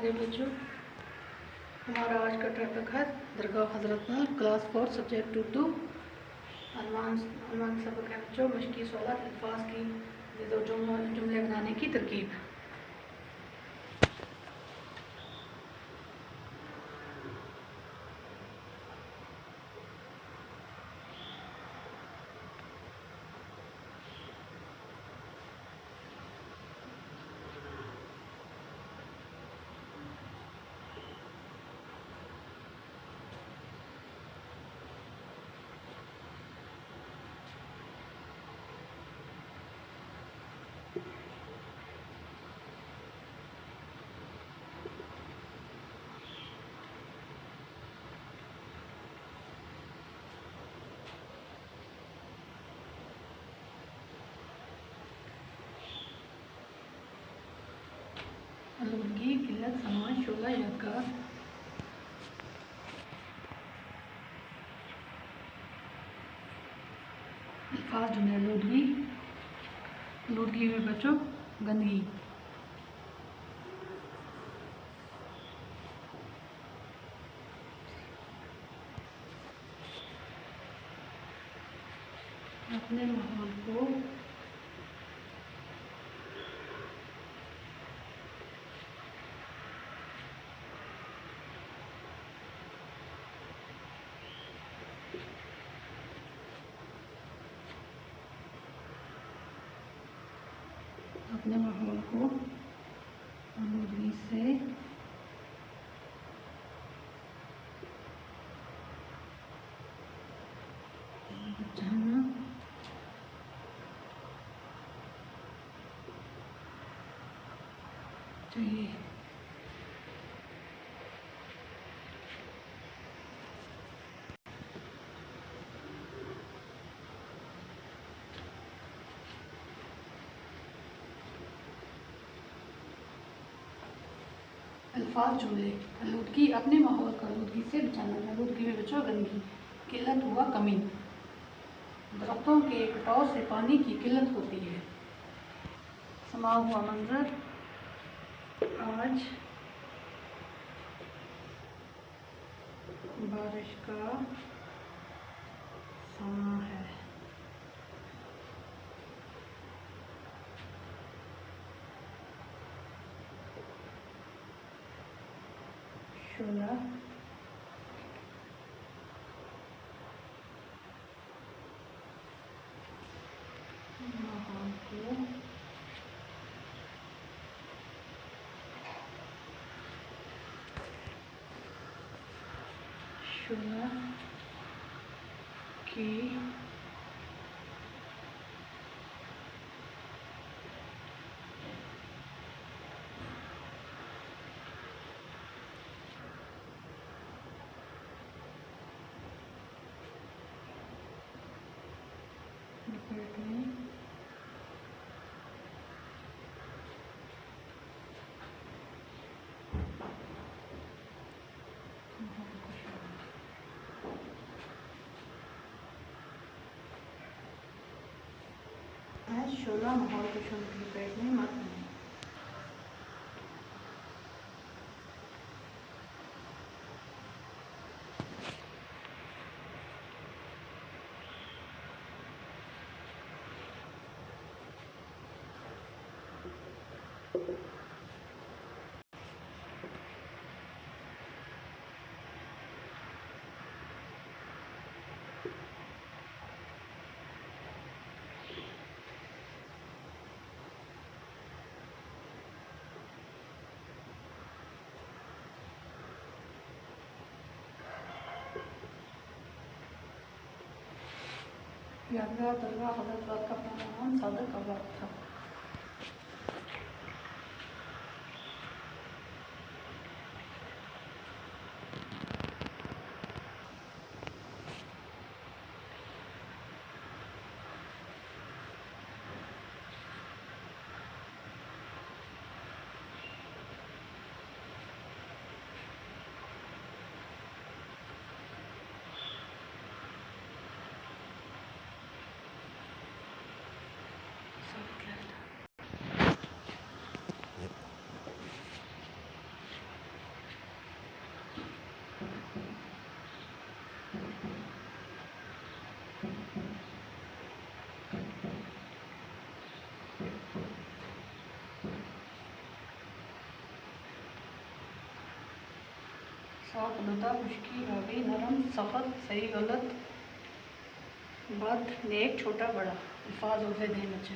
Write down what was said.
मेरे बच्चों, हमारा आज का टॉपिक है दरगाह हज़रत नल क्लास 4 सब्जेक्ट उर्दू। अनुमान सबक है बच्चों, मुश्किल सवाल अल्फाज की दो जुमले बनाने की तरकीब। आलूदगी, किल्लत, समाज, शोला, यादगार। अल्फाज जुमले। आलूदगी में बच्चों गंदगी। अपने माहौल को आलूदगी से बचाना चाहिए। अल्फाज जुमले। आलूदगी, अपने माहौल को आलूदगी से बचाना। आलूदगी में बच्चों गंदगी। किल्लत हुआ कमी। दरख्तों के कटाव से पानी की किल्लत होती है। समा हुआ मंजर, आज बारिश का समा है। शोला, माहौल को शोला की लपेट में शोला माहौल को शोले की लपेट में मत आए। यादगार दरगाह हज़रत का अपना नाम सादक अवलाद था। सब साफ लता खुश्की रावी नरम सख्त सही गलत बद नेक छोटा बड़ा अल्फाज उसे दें बच्चे